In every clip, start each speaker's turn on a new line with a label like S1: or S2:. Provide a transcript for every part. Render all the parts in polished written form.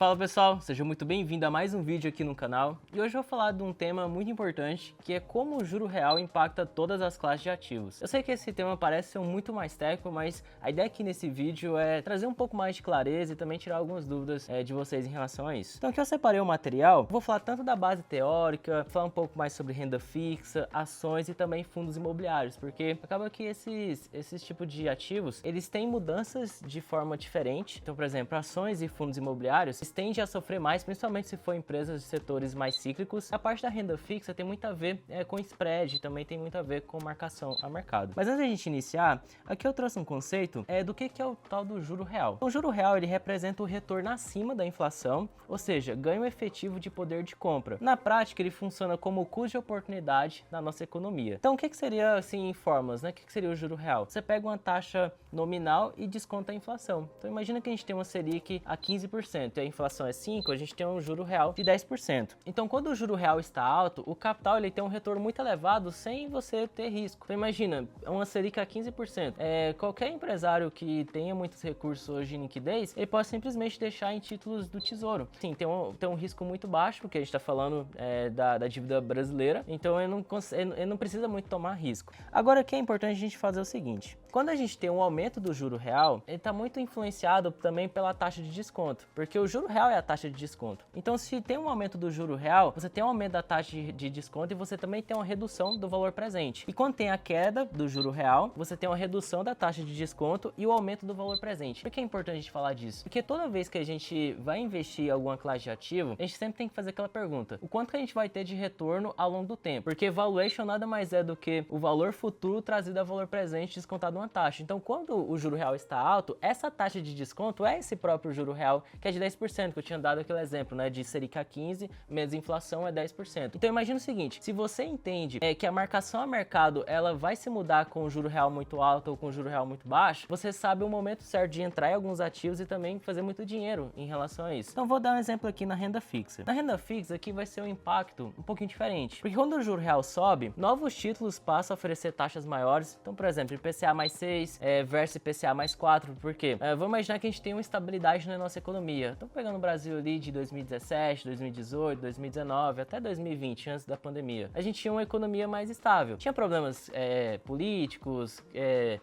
S1: Fala pessoal, seja muito bem-vindo a mais um vídeo aqui no canal. E hoje eu vou falar de um tema muito importante, que é como o juro real impacta todas as classes de ativos. Eu sei que esse tema parece ser muito mais técnico, mas a ideia aqui nesse vídeo é trazer um pouco mais de clareza e também tirar algumas dúvidas de vocês em relação a isso. Então aqui eu separei o material, vou falar tanto da base teórica, falar um pouco mais sobre renda fixa, ações e também fundos imobiliários, porque acaba que esses tipos de ativos, eles têm mudanças de forma diferente. Então, por exemplo, ações e fundos imobiliários tende a sofrer mais, principalmente se for empresas de setores mais cíclicos. A parte da renda fixa tem muito a ver com spread, também tem muito a ver com marcação a mercado. Mas antes da gente iniciar, aqui eu trouxe um conceito do que é o tal do juro real. Então, o juro real ele representa o retorno acima da inflação, ou seja, ganho efetivo de poder de compra. Na prática, ele funciona como o custo de oportunidade na nossa economia. Então, o que seria, assim, em formas, né? O que seria o juro real? Você pega uma taxa nominal e desconta a inflação. Então, imagina que a gente tem uma Selic a 15% e a inflação é 5%, a gente tem um juro real de 10%. Então, quando o juro real está alto, o capital ele tem um retorno muito elevado sem você ter risco. Então, imagina, uma Selic a 15%. Qualquer empresário que tenha muitos recursos hoje em liquidez, ele pode simplesmente deixar em títulos do Tesouro. Sim, tem um risco muito baixo, porque a gente está falando da dívida brasileira, então ele não precisa muito tomar risco. Agora, o que é importante a gente fazer é o seguinte: quando a gente tem um aumento do juro real, ele está muito influenciado também pela taxa de desconto, porque o juro real é a taxa de desconto. Então, se tem um aumento do juro real, você tem um aumento da taxa de desconto e você também tem uma redução do valor presente. E quando tem a queda do juro real, você tem uma redução da taxa de desconto e o aumento do valor presente. Por que é importante a gente falar disso? Porque toda vez que a gente vai investir em alguma classe de ativo, a gente sempre tem que fazer aquela pergunta: o quanto que a gente vai ter de retorno ao longo do tempo? Porque valuation nada mais é do que o valor futuro trazido a valor presente descontado uma taxa. Então, quando o juro real está alto, essa taxa de desconto é esse próprio juro real, que é de 10%, que eu tinha dado aquele exemplo, né, de Selic a 15, menos inflação é 10%. Então, imagina o seguinte: se você entende que a marcação a mercado, ela vai se mudar com o juro real muito alto ou com o juro real muito baixo, você sabe o momento certo de entrar em alguns ativos e também fazer muito dinheiro em relação a isso. Então, vou dar um exemplo aqui na renda fixa. Na renda fixa, aqui vai ser um impacto um pouquinho diferente, porque quando o juro real sobe, novos títulos passam a oferecer taxas maiores. Então, por exemplo, IPCA mais 6 versus IPCA mais 4, por quê? Vamos imaginar que a gente tem uma estabilidade na nossa economia. Então, pegando o Brasil ali de 2017, 2018, 2019 até 2020, antes da pandemia, a gente tinha uma economia mais estável. Tinha problemas políticos,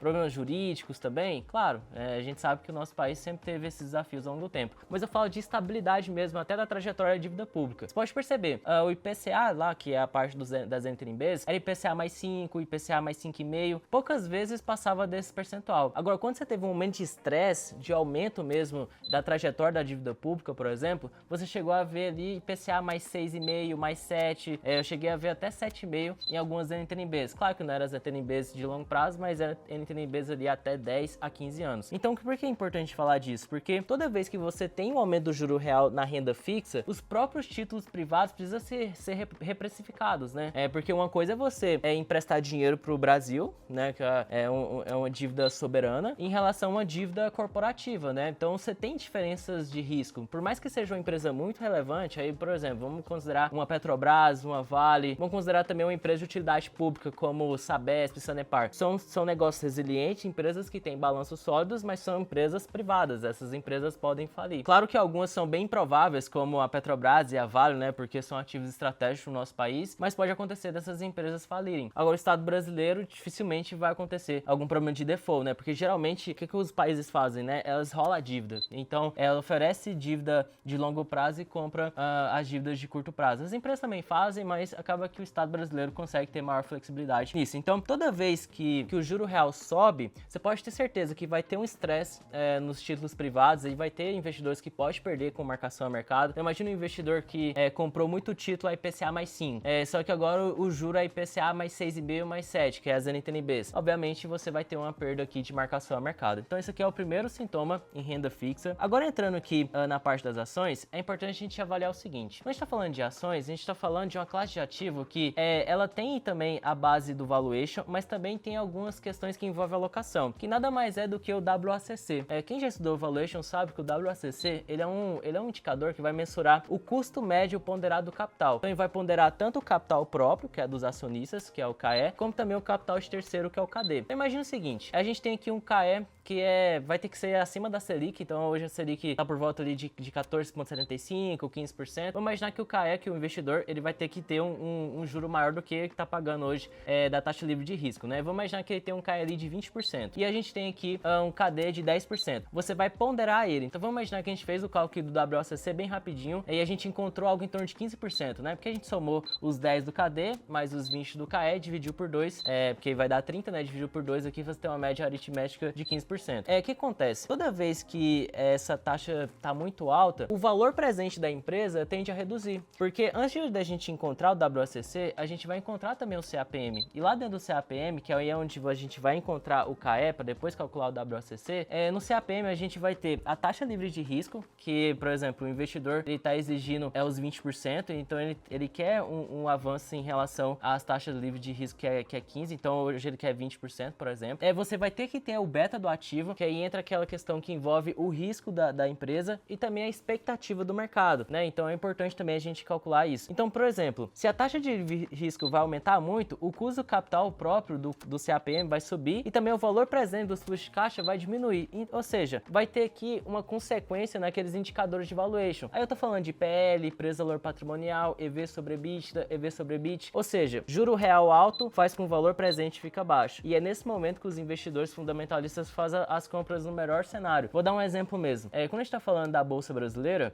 S1: problemas jurídicos também, claro, a gente sabe que o nosso país sempre teve esses desafios ao longo do tempo, mas eu falo de estabilidade mesmo, até da trajetória da dívida pública. Você pode perceber, o IPCA lá, que é a parte das NTNBs, era IPCA mais 5, IPCA mais 5,5, poucas vezes passava desse percentual. Agora, quando você teve um momento de estresse, de aumento mesmo da trajetória da dívida pública, por exemplo, você chegou a ver ali IPCA mais 6,5, mais 7, eu cheguei a ver até 7,5 em algumas NTNBs. Claro que não eram as NTNBs de longo prazo, mas eram NTNBs ali até 10 a 15 anos. Então, por que é importante falar disso? Porque toda vez que você tem um aumento do juro real na renda fixa, os próprios títulos privados precisam ser reprecificados, né? Porque uma coisa é você emprestar dinheiro para o Brasil, né? Que é uma dívida soberana, em relação a uma dívida corporativa, né? Então, você tem diferenças de risco. Por mais que seja uma empresa muito relevante, aí, por exemplo, vamos considerar uma Petrobras, uma Vale, vamos considerar também uma empresa de utilidade pública como Sabesp, Sanepar. São negócios resilientes, empresas que têm balanços sólidos, mas são empresas privadas. Essas empresas podem falir. Claro que algumas são bem improváveis, como a Petrobras e a Vale, né? Porque são ativos estratégicos no nosso país, mas pode acontecer dessas empresas falirem. Agora, o Estado brasileiro dificilmente vai acontecer algum problema de default, né? Porque geralmente, o que os países fazem, né? Elas rolam a dívida. Então, ela oferece dívida de longo prazo e compra as dívidas de curto prazo. As empresas também fazem, mas acaba que o Estado brasileiro consegue ter maior flexibilidade nisso. Então, toda vez que o juro real sobe, você pode ter certeza que vai ter um estresse nos títulos privados e vai ter investidores que podem perder com marcação a mercado. Então, imagina um investidor que comprou muito título a IPCA mais 5, só que agora o juro é IPCA mais 6,5 mais 7, que é as NTNBs. Obviamente, você vai ter uma perda aqui de marcação a mercado. Então, esse aqui é o primeiro sintoma em renda fixa. Agora, entrando aqui na parte das ações, é importante a gente avaliar o seguinte: quando a gente está falando de ações, a gente está falando de uma classe de ativo que ela tem também a base do valuation, mas também tem algumas questões que envolvem a alocação, que nada mais é do que o WACC. Quem já estudou valuation sabe que o WACC ele é um indicador que vai mensurar o custo médio ponderado do capital. Então, ele vai ponderar tanto o capital próprio, que é dos acionistas, que é o CAE, como também o capital de terceiro, que é o KD. Então, imagina o seguinte: a gente tem aqui um CAE que vai ter que ser acima da Selic. Então hoje a Selic tá por volta ali de 14,75%, 15%. Vamos imaginar que o CAE, que o investidor, ele vai ter que ter um juro maior do que tá pagando hoje da taxa livre de risco, né? Vamos imaginar que ele tem um CAE ali de 20%. E a gente tem aqui um KD de 10%. Você vai ponderar ele. Então vamos imaginar que a gente fez o cálculo do WACC bem rapidinho e a gente encontrou algo em torno de 15%, né? Porque a gente somou os 10 do KD mais os 20 do CAE, dividiu por 2, porque vai dar 30, né? Dividiu por 2 aqui, você tem uma média aritmética de 15%. O que acontece? Toda vez que essa taxa tá muito alta, o valor presente da empresa tende a reduzir. Porque antes da gente encontrar o WACC, a gente vai encontrar também o CAPM. E lá dentro do CAPM, que é onde a gente vai encontrar o CAE para depois calcular o WACC, no CAPM a gente vai ter a taxa livre de risco, que, por exemplo, o investidor ele tá exigindo os 20%, então ele quer um avanço em relação às taxas livres de risco que é 15%, então hoje ele quer 20%, por exemplo. Você vai ter que ter o beta do ativo, que aí entra aquela questão que envolve o risco da empresa e também a expectativa do mercado, né? Então é importante também a gente calcular isso. Então, por exemplo, se a taxa de risco vai aumentar muito, o custo do capital próprio do CAPM vai subir e também o valor presente dos fluxos de caixa vai diminuir. Ou seja, vai ter aqui uma consequência naqueles indicadores de valuation. Aí eu tô falando de PL, preço-valor patrimonial, EV sobre EBITDA, EV sobre EBIT. Ou seja, juro real alto faz com que o valor presente fica baixo. E é nesse momento que os investidores fundamentalistas fazem as compras no melhor cenário. Vou dar um exemplo mesmo. Quando a gente tá falando da Bolsa Brasileira,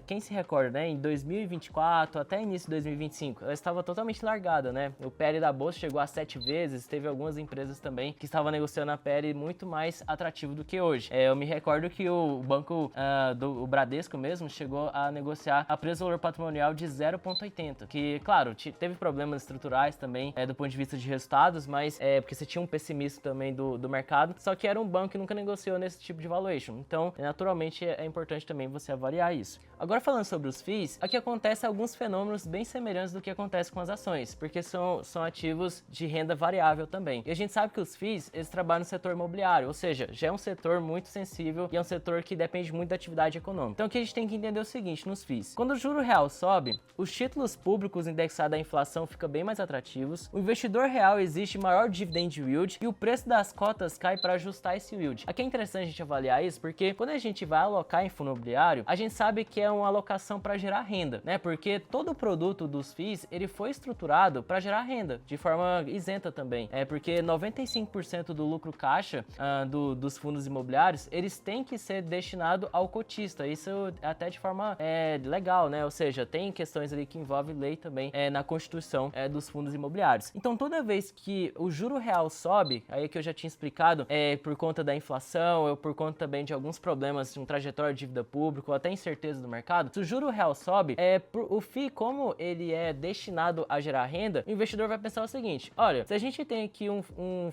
S1: quem se recorda, né, em 2024 até início de 2025, ela estava totalmente largada, né? O PL da Bolsa chegou a 7 vezes, teve algumas empresas também que estavam negociando a PL muito mais atrativo do que hoje. Eu me recordo que o banco do Bradesco mesmo chegou a negociar a preço-valor patrimonial de 0,80, que, claro, teve problemas estruturais também do ponto de vista de resultados, mas porque você tinha um pessimismo também do mercado, só que era um banco que nunca negociou nesse tipo de valuation. Então, naturalmente, é importante também você avaliar isso. Agora, falando sobre os FIIs, aqui acontece alguns fenômenos bem semelhantes do que acontece com as ações, porque são ativos de renda variável também. E a gente sabe que os FIIs, eles trabalham no setor imobiliário, ou seja, já é um setor muito sensível e é um setor que depende muito da atividade econômica. Então, o que a gente tem que entender é o seguinte nos FIIs. Quando o juro real sobe, os títulos públicos indexados à inflação ficam bem mais atrativos, o investidor real exige maior dividend yield e o preço das cotas cai para ajustar esse yield. Aqui é interessante a gente avaliar isso, porque quando a gente vai alocar em fundo imobiliário, a gente sabe que é uma alocação para gerar renda, né? Porque todo o produto dos FIIs, ele foi estruturado para gerar renda, de forma isenta também. Porque 95% do lucro caixa dos fundos imobiliários, eles têm que ser destinados ao cotista. Isso até de forma legal, né? Ou seja, tem questões ali que envolvem lei também na constituição dos fundos imobiliários. Então, toda vez que o juro real sobe, aí que eu já tinha explicado, por conta da inflação, ou por conta também de alguns problemas de um trajetória de dívida pública, ou até incerteza do mercado, se o juro real sobe, o FII, como ele é destinado a gerar renda, o investidor vai pensar o seguinte: olha, se a gente tem aqui um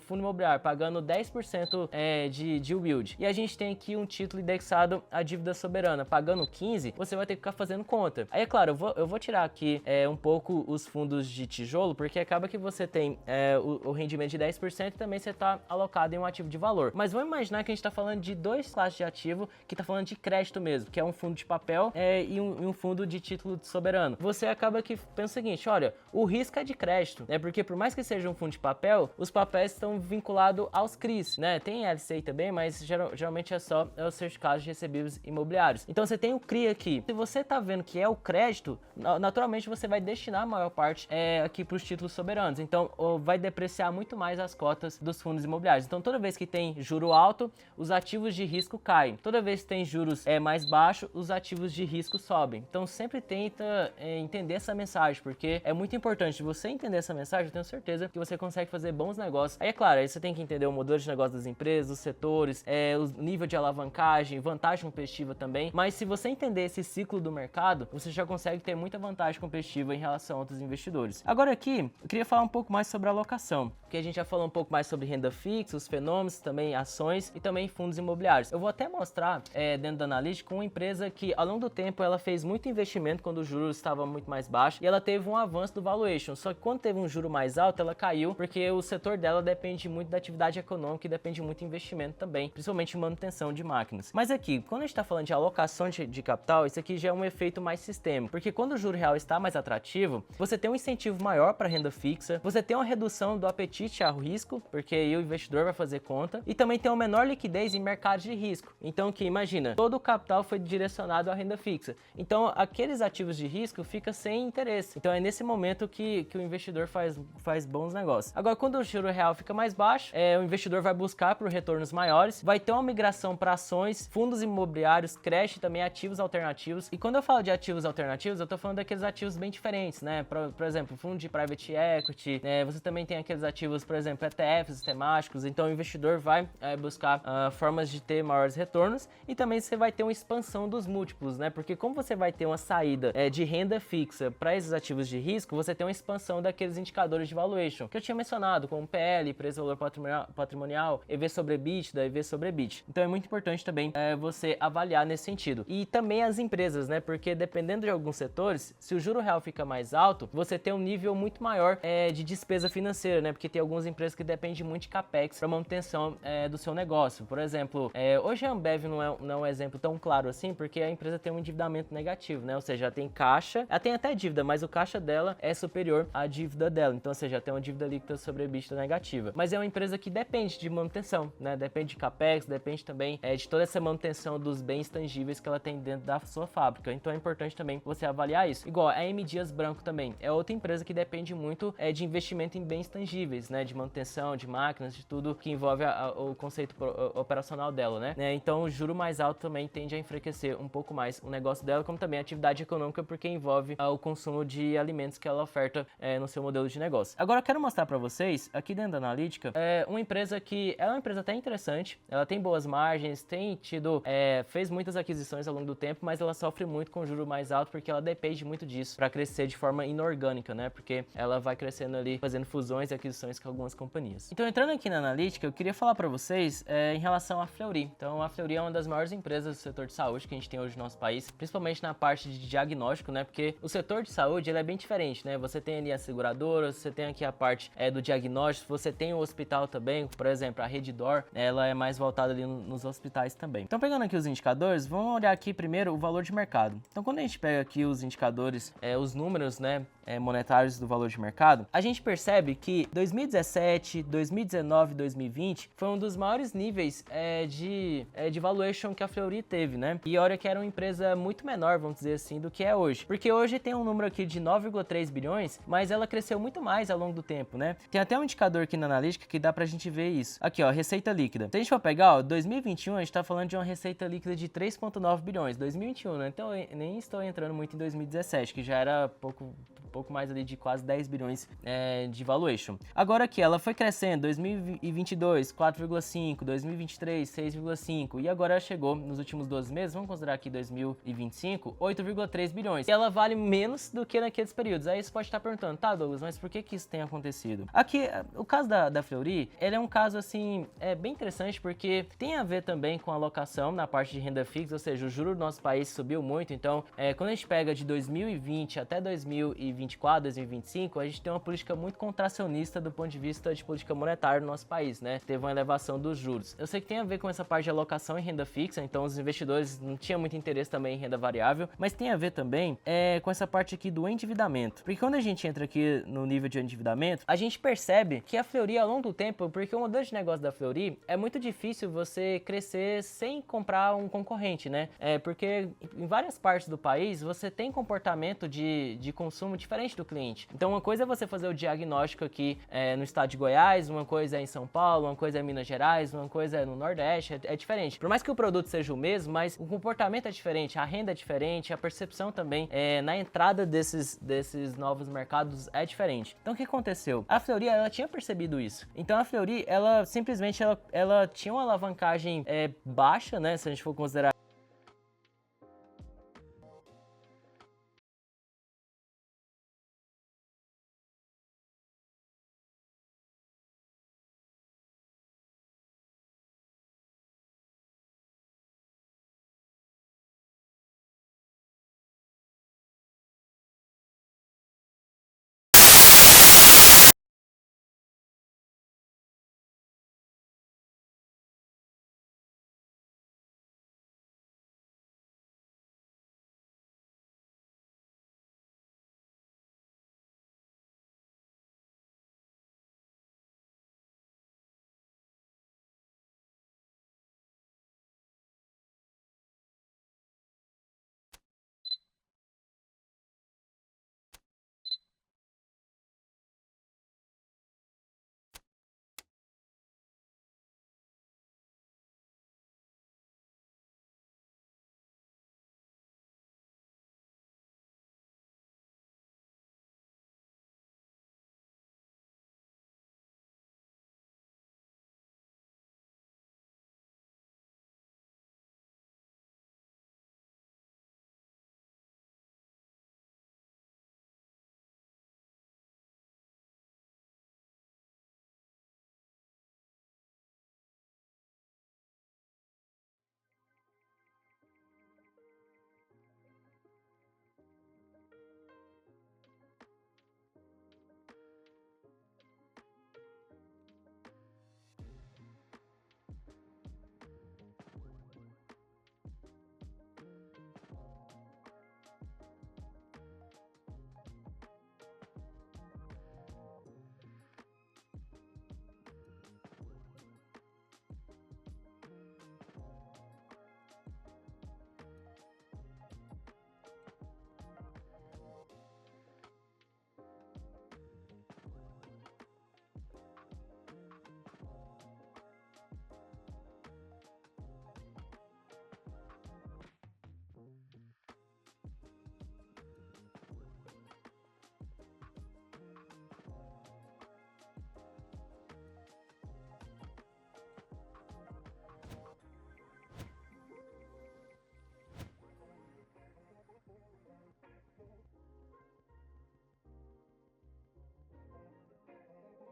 S1: fundo imobiliário pagando 10% de yield, e a gente tem aqui um título indexado à dívida soberana pagando 15%, você vai ter que ficar fazendo conta. Aí, é claro, eu vou tirar aqui um pouco os fundos de tijolo, porque acaba que você tem o rendimento de 10% e também você está alocado em um ativo de valor. Mas vamos imaginar que a gente está falando de dois classes de ativo, que está falando de crédito mesmo, que é um fundo de papel e um fundo de título soberano. Você acaba que pensa o seguinte: olha, o risco é de crédito, né? Porque por mais que seja um fundo de papel, os papéis estão vinculados aos CRIs, né? Tem LCI também, mas geralmente é só os certificados de recebíveis imobiliários. Então você tem o CRI aqui. Se você tá vendo que é o crédito, naturalmente você vai destinar a maior parte aqui para os títulos soberanos. Então vai depreciar muito mais as cotas dos fundos imobiliários. Então toda vez que tem juro alto, os ativos de risco caem. Toda vez que tem juros mais baixos, os ativos de risco sobem. Então sempre tenta entender essa mensagem, porque é muito importante você entender essa mensagem. Eu tenho certeza que você consegue fazer bons negócios. Aí é claro, aí você tem que entender o modelo de negócio das empresas, os setores, o nível de alavancagem, vantagem competitiva também. Mas se você entender esse ciclo do mercado, você já consegue ter muita vantagem competitiva em relação a outros investidores. Agora aqui, eu queria falar um pouco mais sobre a alocação, porque a gente já falou um pouco mais sobre renda fixa, os fenômenos, também ações e também fundos imobiliários. Eu vou até mostrar dentro da analítica uma empresa que ao longo do tempo ela fez muito investimento quando o juros estava muito mais baixo e ela teve um avanço do valuation. Só que quando teve um juro mais alto, ela caiu porque o setor dela depende muito da atividade econômica e depende muito de investimento também, principalmente em manutenção de máquinas. Mas aqui, quando a gente está falando de alocação de capital, isso aqui já é um efeito mais sistêmico, porque quando o juro real está mais atrativo, você tem um incentivo maior para renda fixa, você tem uma redução do apetite ao risco, porque aí o investidor vai fazer conta, e também tem uma menor liquidez em mercados de risco. Então, que imagina, todo o capital foi direcionado à renda fixa. Então, aqueles ativos de risco fica sem interesse. Então, é nesse momento que o investidor faz bons negócios. Agora, quando o juro real fica mais baixo, o investidor vai buscar por retornos maiores, vai ter uma migração para ações, fundos imobiliários, creche e também ativos alternativos. E quando eu falo de ativos alternativos, eu tô falando daqueles ativos bem diferentes, né? Por exemplo, fundo de private equity, você também tem aqueles ativos, por exemplo, ETFs temáticos. Então, o investidor vai buscar formas de ter maiores retornos e também você vai ter uma expansão dos múltiplos, né? Porque como você vai ter uma saída de renda fixa para esses ativos de risco, você tem uma expansão daqueles indicadores de valuation que eu tinha mencionado, como PL, preço-valor patrimonial, EV sobre EBITDA, EV sobre EBIT. Então é muito importante também você avaliar nesse sentido. E também as empresas, né? Porque dependendo de alguns setores, se o juro real fica mais alto, você tem um nível muito maior de despesa financeira, né? Porque tem algumas empresas que dependem muito de capex para manutenção do seu negócio. Por exemplo, hoje a Ambev não é um exemplo tão claro assim, porque a empresa tem um endividamento negativo, né? Ou seja, ela tem caixa, ela tem até dívida, mas o caixa dela é superior à dívida dela. Então, ou seja, ela tem uma dívida líquida sobre EBITDA negativa. Mas é uma empresa que depende de manutenção, né? Depende de capex, depende também de toda essa manutenção dos bens tangíveis que ela tem dentro da sua fábrica. Então é importante também você avaliar isso. Igual a M Dias Branco também é outra empresa que depende muito de investimento em bens tangíveis, né? De manutenção, de máquinas, de tudo que envolve o conceito operacional dela, né? Então o juro mais alto também tende a enfraquecer um pouco mais o negócio dela, como também a atividade econômica, porque envolve o consumo de alimentos que ela oferta no seu modelo de negócio. Agora eu quero mostrar para vocês, aqui dentro da analítica, uma empresa que é uma empresa até interessante, ela tem boas margens, tem tido, fez muitas aquisições ao longo do tempo, mas ela sofre muito com o juro mais alto, porque ela depende muito disso para crescer de forma inorgânica, né? Porque ela vai crescendo ali, fazendo fusões e aquisições com algumas companhias. Então, entrando aqui na analítica, eu queria falar para vocês em relação à Fleury. Então, a Fleury é uma das maiores empresas do setor de saúde que a gente tem hoje no nosso país, principalmente na parte de diagnóstico, né? Porque o setor de saúde, ele é bem diferente, né? Você tem ali as seguradoras, você tem aqui a parte do diagnóstico, você tem o hospital também, por exemplo, a Redditor, ela é mais voltada ali nos hospitais também. Então, pegando aqui os indicadores, vamos olhar aqui primeiro o valor de mercado. Então, quando a gente pega aqui os indicadores, os números, né, monetários do valor de mercado, a gente percebe que 2017, 2019 e 2020 foi um dos maiores níveis de valuation que a Fleury teve, né? E olha que era uma empresa muito menor, vamos dizer assim, do que é hoje. Porque hoje tem um número aqui de 9,3 bilhões, mas ela cresceu muito mais ao longo do tempo, né? Tem até um indicador aqui na analítica que dá pra gente ver isso. Aqui, ó, receita líquida. Se a gente for pegar, ó, 2021 a gente tá falando de uma receita líquida de 3,9 bilhões. 2021, né? Então eu nem estou entrando muito em 2017, que já era pouco mais ali de quase 10 bilhões de valuation. Agora aqui, ela foi crescendo, 2022, 4,5, 2023, 6,5, e agora ela chegou nos últimos 12 meses, vamos considerar aqui 2025, 8,3 bilhões. E ela vale menos do que naqueles períodos. Aí você pode estar perguntando, tá, Douglas, mas por que isso tem acontecido? Aqui, o caso da Fleury, ele é um caso, assim, bem interessante, porque tem a ver também com a alocação na parte de renda fixa, ou seja, o juro do nosso país subiu muito, então, quando a gente pega de 2020 até 2024, 2025, a gente tem uma política muito contracionista do ponto de vista de política monetária no nosso país, né? Teve uma elevação dos juros. Eu sei que tem a ver com essa parte de alocação em renda fixa, então os investidores não tinham muito interesse também em renda variável, mas tem a ver também com essa parte aqui do endividamento. Porque quando a gente entra aqui no nível de endividamento, a gente percebe que a Fleury, ao longo do tempo, porque o modelo de negócio da Fleury é muito difícil você crescer sem comprar um concorrente, né? Porque em várias partes do país você tem comportamento de consumo diferente do cliente. Então uma coisa é você fazer o diagnóstico aqui no estado de Goiás, uma coisa é em São Paulo, uma coisa é em Minas Gerais, uma coisa é no Nordeste, é diferente. Por mais que o produto seja o mesmo, mas o comportamento é diferente, a renda é diferente, a percepção também na entrada desses novos mercados é diferente. Então o que aconteceu? A Fleury, ela tinha percebido isso. Então a Fleury, ela simplesmente ela tinha uma alavancagem baixa, né, se a gente for considerar